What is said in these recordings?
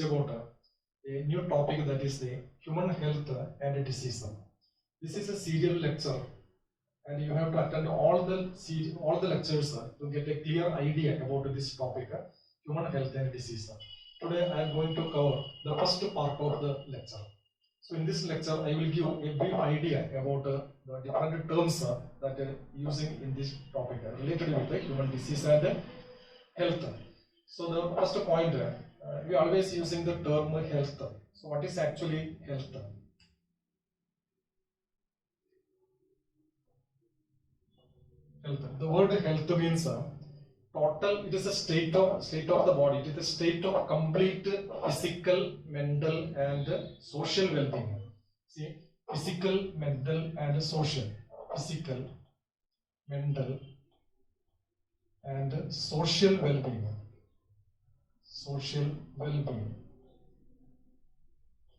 about a new topic, that is the human health and disease. This is a serial lecture, and you have to attend all the lectures to get a clear idea about this topic, human health and disease. Today I am going to cover the first part of the lecture. So in this lecture I will give a brief idea about the different terms that are using in this topic related with the human disease and health. So the first point, we are always using the term health. So what is actually health? Health. The word health means total. It is a state of the body. It is a state of complete physical, mental, and social well-being. See, physical, mental, and social. Physical, mental, and social well-being. Social well-being.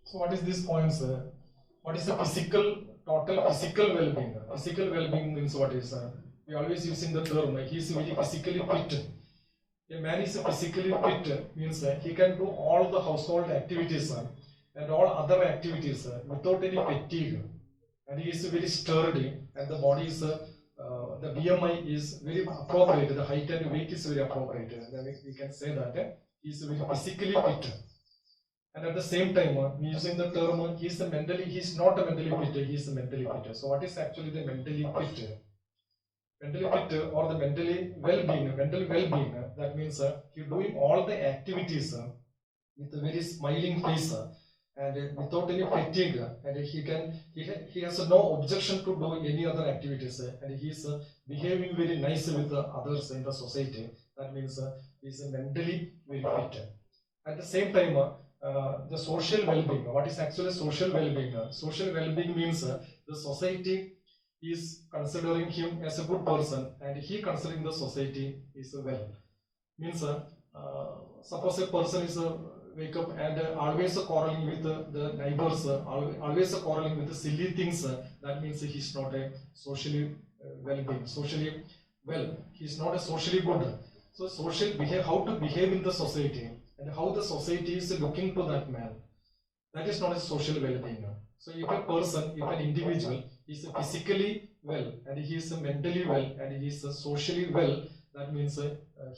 So what is this points? What is the total physical well-being? Physical well-being means what is? We always using the term, he is very physically fit. A man is physically fit means he can do all the household activities and all other activities without any fatigue. And he is very sturdy, and the body is, the BMI is very appropriate, the height and weight is very appropriate. And we can say that he is very physically fit. And at the same time, we using the term, he is not a mentally fit, he is mentally fit. So what is actually the mentally fit? Mentally fit or the mentally well-being, that means he doing all the activities with a very smiling face and without any fatigue, and he has no objection to do any other activities, and he is behaving very nice with the others in the society. That means he is mentally very fit. At the same time, the social well-being. What is actually social well-being? Social well-being means the society is considering him as a good person, and he considering the society is well. Means suppose a person is wake up and always quarreling with the neighbors, always quarreling with the silly things. That means he is not a socially well-being. Socially well, he is not a socially good. So how to behave in the society and how the society is looking to that man, that is not a social well-being. So if a person, if an individual is physically well and he is mentally well and he is socially well, that means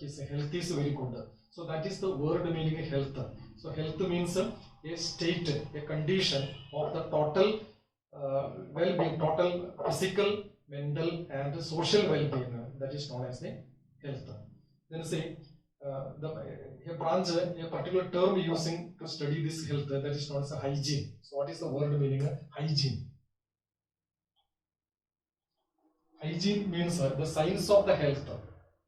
his health is very good. So that is the word meaning health. So health means a state, a condition of the total well-being, total physical, mental and social well-being, that is known as the health. Then say a branch, a particular term using to study this health, that is known as hygiene. So what is the word meaning hygiene? Hygiene means the science of the health.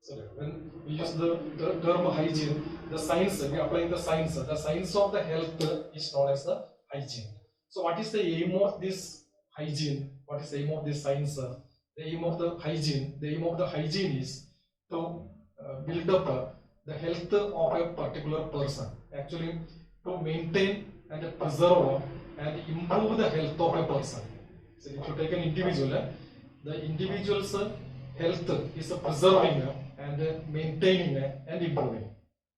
So when we use the term hygiene, the science, we are applying the science. The science of the health is known as the hygiene. So what is the aim of this hygiene? What is the aim of this science? The aim of the hygiene is to build up the health of a particular person. Actually, to maintain and preserve and improve the health of a person. So if you take an individual, the individual's health is preserving and maintaining and improving.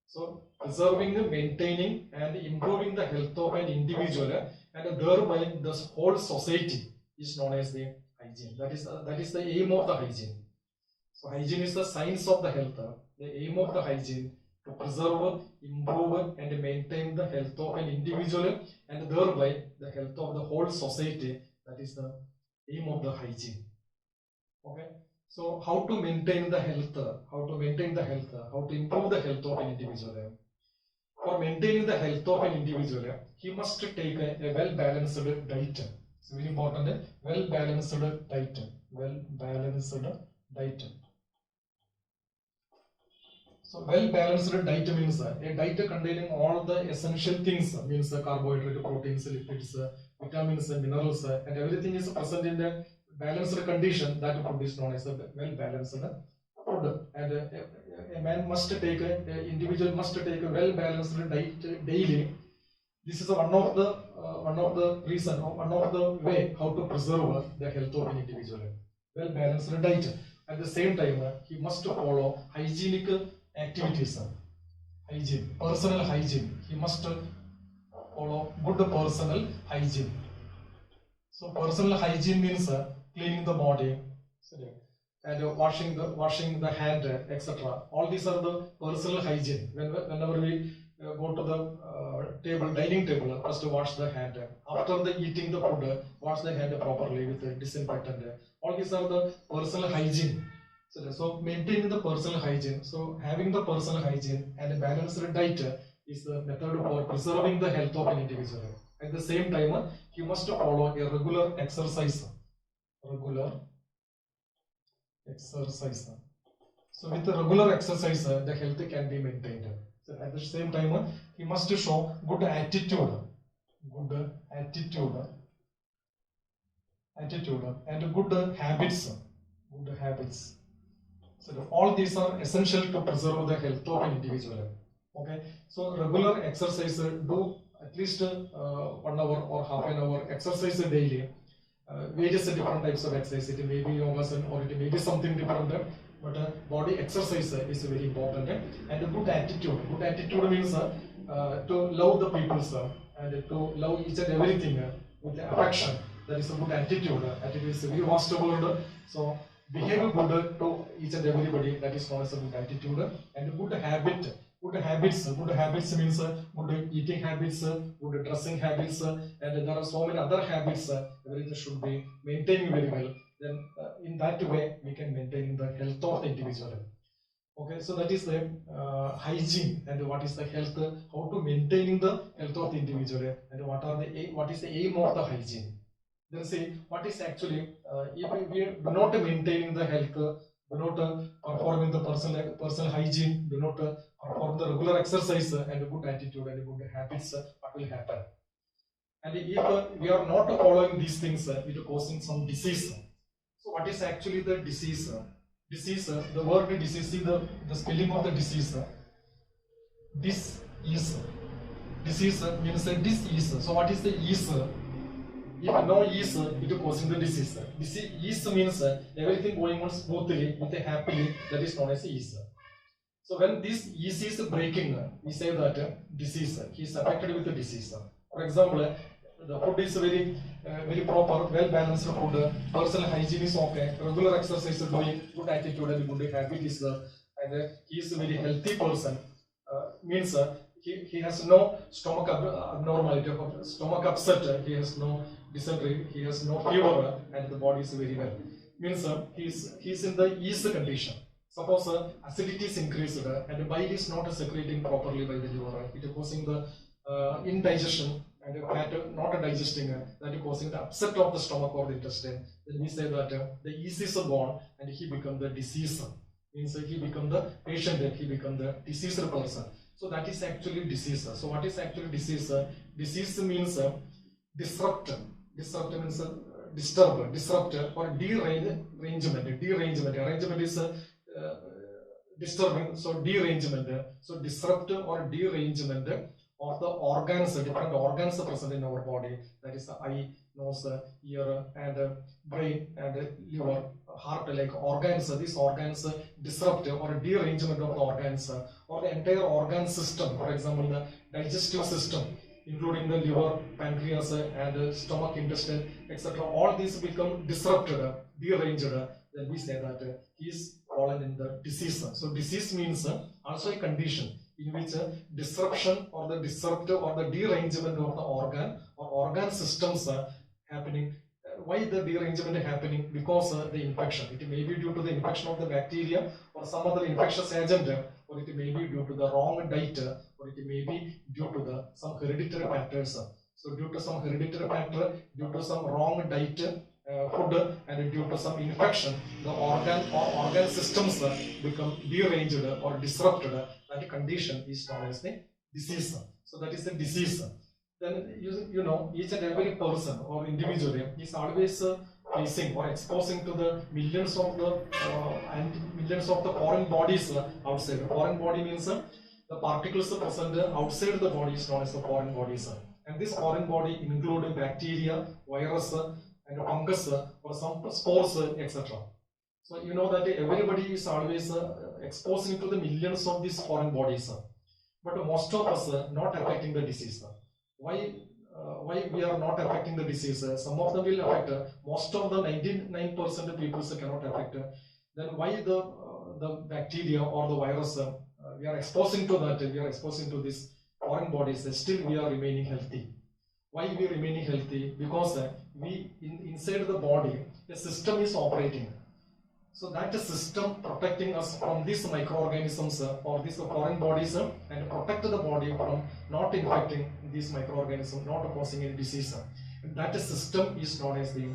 So preserving, maintaining and improving the health of an individual, and thereby the whole society is known as the hygiene. That is the aim of the hygiene. So hygiene is the science of the health. The aim of the hygiene to preserve, improve and maintain the health of an individual and thereby the health of the whole society. That is the aim of the hygiene. Okay. So how to maintain the health? How to maintain the health? How to improve the health of an individual? For maintaining the health of an individual, he must take a well-balanced diet. It's very important. Well-balanced diet. Well-balanced diet. So well-balanced diet means a diet containing all the essential things, means carbohydrate, proteins, lipids, vitamins, minerals, and everything is present in a balanced condition. That food is known as a well-balanced food. And a man must take, an individual must take a well-balanced diet daily. This is one of the reason, or one of the way how to preserve the health of an individual. Well-balanced diet. At the same time, he must follow hygienic activities. Hygiene, personal hygiene. He must follow good personal hygiene. So personal hygiene means cleaning the body, and washing the hand, etc. All these are the personal hygiene. Whenever we go to the dining table, first wash the hand. After the eating the food, wash the hand properly with the disinfectant. All these are the personal hygiene. So maintaining the personal hygiene. So having the personal hygiene and a balanced diet is the method for preserving the health of an individual. At the same time, you must follow a regular exercise. Regular exercise. So with the regular exercise, the health can be maintained. So at the same time, he must show good attitude, and good habits, So all these are essential to preserve the health of an individual. Okay. So regular exercise, do at least 1 hour or half an hour exercise daily. Various different types of exercise. It may be yoga or it may be something different, but body exercise is very important. And a good attitude. Good attitude means to love the people and to love each and everything with affection. That is a good attitude. Attitude is a very vast word. So behave good to each and everybody. That is called as a good attitude. And good habit. Good habits means good eating habits, good dressing habits, and there are so many other habits. Everything should be maintained very well. Then in that way we can maintain the health of the individual. Okay, so that is the hygiene, and what is the health, how to maintain the health of the individual, and what is the aim of the hygiene. Then see what is actually if we do not maintain the health, do not performing the personal hygiene, do not perform the regular exercise and good attitude and good habits, what will happen? And if we are not following these things, it is causing some disease. So what is actually the disease? The word disease, see the spelling of the disease. This is disease means this is. So what is the is? If no is, it is causing the disease. Is means everything going on smoothly, with happily, that is known as is. So when this is breaking, we say that disease, he is affected with the disease. For example, the food is very proper, well balanced food, personal hygiene is okay, regular exercise is doing, good attitude and good habit is there, and he is a very healthy person. Means he has no stomach abnormality, stomach upset, he has no dysentery, he has no fever, and the body is very well. Means he is in the ease condition. Suppose acidity is increased and bile is not secreting properly by the liver, it is causing the indigestion and fat not digesting, that is causing the upset of the stomach or the intestine. Then we say that the yeast is born and he becomes the disease. Means he becomes the patient, he becomes the diseased person. So that is actually disease. So what is actually disease? Disease means disrupt. Disrupt means disturb, disrupt or derangement. Arrangement is disturbing. So derangement. So disrupt or derangement of the organs, different organs present in our body. That is the eye, nose, ear, and brain, and liver, heart, like organs. These organs disrupt or derangement of the organs or the entire organ system. For example, the digestive system, including the liver, pancreas, and stomach, intestine, etc. All these become disrupted, deranged. Then we say that he is fallen in the disease. So disease means also a condition in which disruption or the disrupt or the derangement of the organ or organ systems are happening. Why the derangement is happening? Because the infection. It may be due to the infection of the bacteria or some other infectious agent, or it may be due to the wrong diet, or it may be due to some hereditary factors. So due to some hereditary factor, due to some wrong diet, food, and due to some infection, the organ systems become deranged or disrupted. That condition is known as the disease. So that is the disease. Then you know each and every person or individual is always facing or exposing to the millions of the foreign bodies outside. Foreign body means the particles present outside the body is known as the foreign bodies. And this foreign body include bacteria, virus, and fungus or some spores, etc. So you know that everybody is always exposing to the millions of these foreign bodies, but most of us not affecting the disease. Why we are not affecting the disease? Some of them will affect. Most of the 99% of people cannot affect. Then why the bacteria or the virus we are exposing to that? We are exposing to these foreign bodies. Still we are remaining healthy. Why we are remaining healthy? Because inside the body a system is operating. So that system protecting us from these microorganisms or these foreign bodies and protect the body from not infecting these microorganisms, not causing any disease. And that system is known as the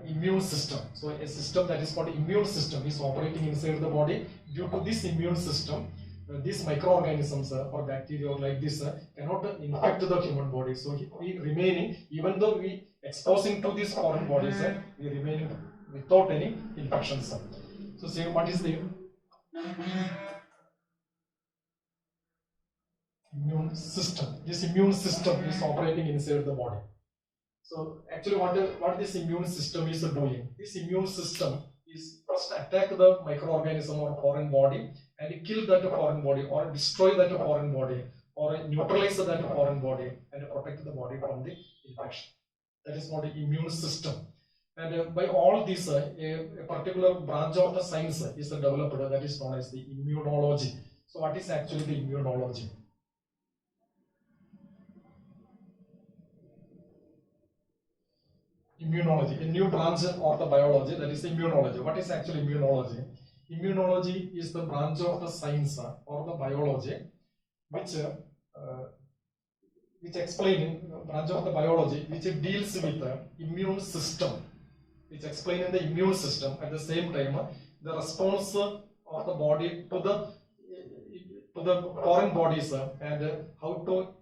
immune system. So a system that is called immune system is operating inside the body. Due to this immune system, these microorganisms or bacteria or like this cannot infect the human body. So we remaining, even though we exposing to these foreign bodies, we remaining without any infections. So say what is the immune system? This immune system is operating inside the body. So actually what this immune system is doing? This immune system is first attack the microorganism or foreign body and kill that foreign body or destroy that foreign body or neutralize that foreign body and protect the body from the infection. That is called the immune system. And by all this, a particular branch of the science is developed that is known as the immunology. So what is actually the immunology? Immunology, a new branch of the biology, that is immunology. What is actually immunology? Immunology is the branch of the science or the biology which explaining branch of the biology which deals with the immune system, which explaining the immune system at the same time the response of the body to the foreign bodies and how to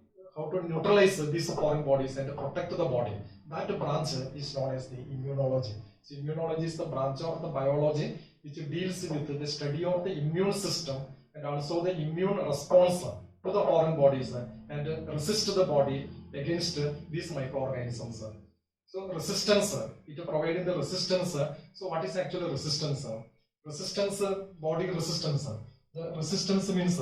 neutralize these foreign bodies and protect the body. That branch is known as the immunology. So immunology is the branch of the biology which deals with the study of the immune system and also the immune response to the foreign bodies and resist the body against these microorganisms. So resistance, it providing the resistance. So what is actually resistance? Resistance, body resistance. The resistance means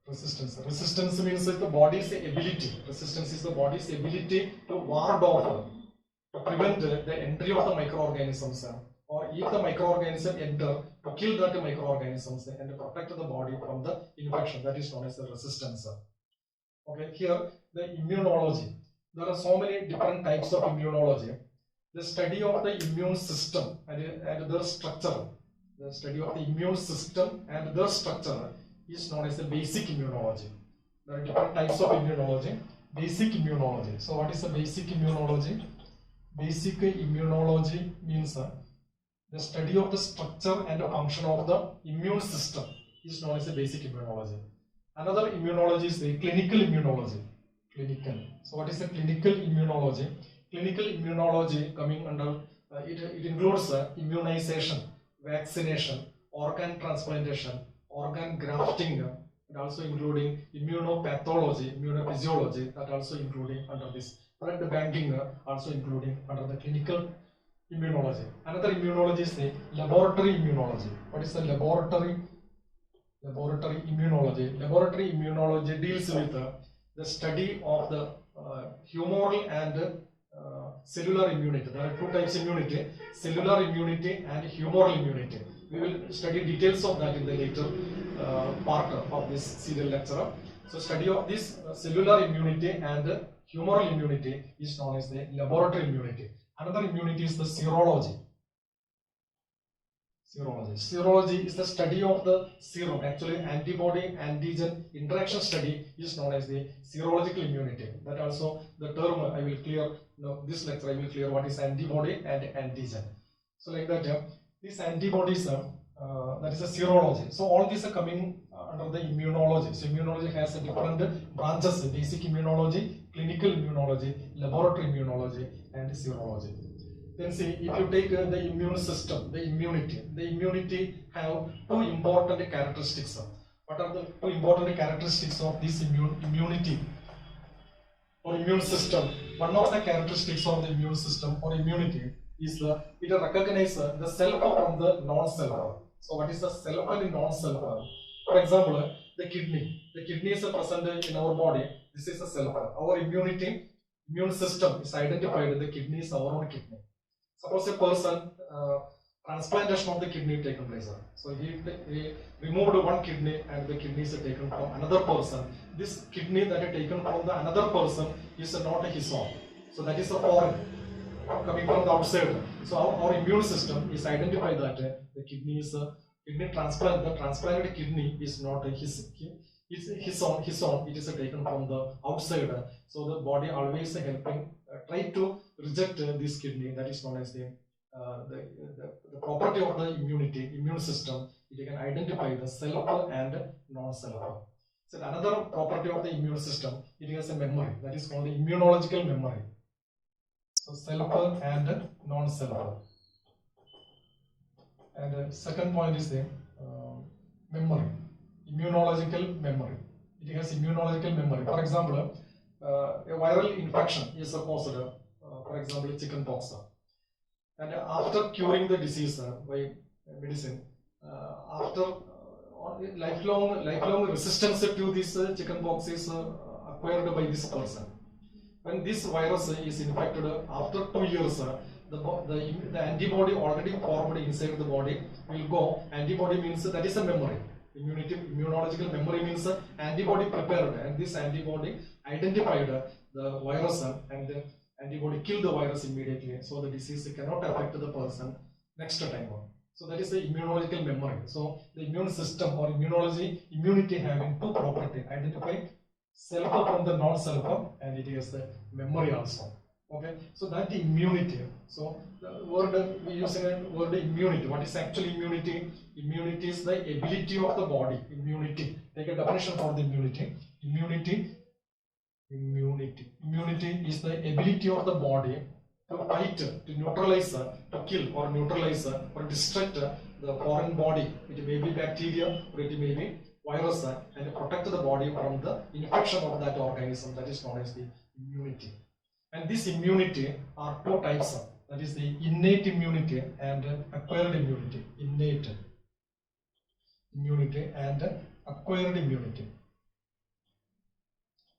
resistance. Resistance means the body's ability. Resistance is the body's ability to ward off, to prevent the entry of the microorganisms, or if the microorganism enter, to kill that microorganisms and protect the body from the infection. That is known as the resistance. Okay, here the immunology. There are so many different types of immunology. The study of the immune system and their structure. The study of the immune system and their structure is known as the basic immunology. There are different types of immunology. Basic immunology. So what is the basic immunology? Basic immunology means the study of the structure and the function of the immune system is known as the basic immunology. Another immunology is the clinical immunology. Clinical. So what is the clinical immunology? Clinical immunology coming under it includes immunization, vaccination, organ transplantation, organ grafting, and also including immunopathology, immunophysiology, that also including under this blood banking, also including under the clinical immunology. Another immunology is the laboratory immunology. What is the laboratory immunology? Laboratory immunology deals with the study of the humoral and cellular immunity. There are two types of immunity: cellular immunity and humoral immunity. We will study details of that in the later part of this serial lecture. So study of this cellular immunity and humoral immunity is known as the laboratory immunity. Another immunity is the serology. Serology is the study of the serum. Actually, antibody-antigen interaction study is known as the serological immunity. That also the term I will clear. This lecture I will clear what is antibody and antigen. So like that, these antibodies, that is a serology. So all these are coming under the immunology. So immunology has a different branches: basic immunology, clinical immunology, laboratory immunology, and serology. Then see, if you take the immune system, the immunity have two important characteristics. What are the two important characteristics of this immunity or immune system? One of the characteristics of the immune system or immunity is it recognizes the self from the non-self. So what is the self and non-self? For example, the kidney. The kidney is present in our body. This is a cell. Our immune system is identified. The kidney is our own kidney. Suppose a person transplantation of the kidney taken place. So he removed one kidney and the kidney is taken from another person. This kidney that is taken from the another person is not his own. So that is a foreign coming from the outside. So our immune system is identified that the kidney is kidney transplant. The transplanted kidney is not his own. It is taken from the outside. So the body always helping try to reject this kidney. That is known as the property of the immune system. It can identify the self and non-self. So another property of the immune system, it has a memory. That is called the immunological memory. So self and non-self. And second point is the memory, immunological memory. It has immunological memory. For example, a viral infection is caused, for example, chickenpox. And after curing the disease by medicine, after lifelong resistance to this chickenpox is acquired by this person. When this virus is infected after 2 years, the antibody already formed inside the body will go. Antibody means that is a memory. Immunological memory means antibody prepared, and this antibody identified the virus and the antibody killed the virus immediately. So the disease cannot affect the person next time. So that is the immunological memory. So the immune system or immunity having two properties: identify self from the non-self, and it has the memory also. Okay, so that the immunity. So the word we use a word immunity. What is actually immunity? Immunity is the ability of the body. Immunity. Take a definition for the immunity. Immunity is the ability of the body to fight, to neutralize, to kill or neutralize or destruct the foreign body. It may be bacteria or it may be virus, and protect the body from the infection of that organism. That is known as the immunity. And this immunity are two types. That is the innate immunity and acquired immunity. Innate immunity and acquired immunity.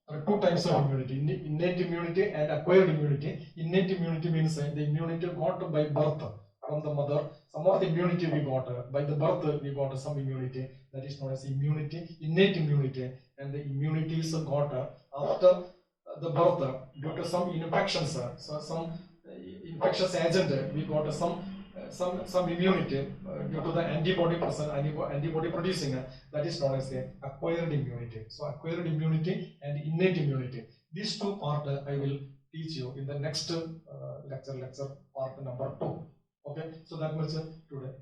There are two types of immunity: innate immunity and acquired immunity. Innate immunity means the immunity got by birth from the mother. Some of the immunity we got by the birth, we got some immunity. That is known as immunity, innate immunity. And the immunity is got after the birth due to some infections. So some infectious agent, we got some immunity due to the antibody present, antibody producing. That is known as the acquired immunity. So acquired immunity and innate immunity. These two parts I will teach you in the next lecture part number 2. Okay, so that much today.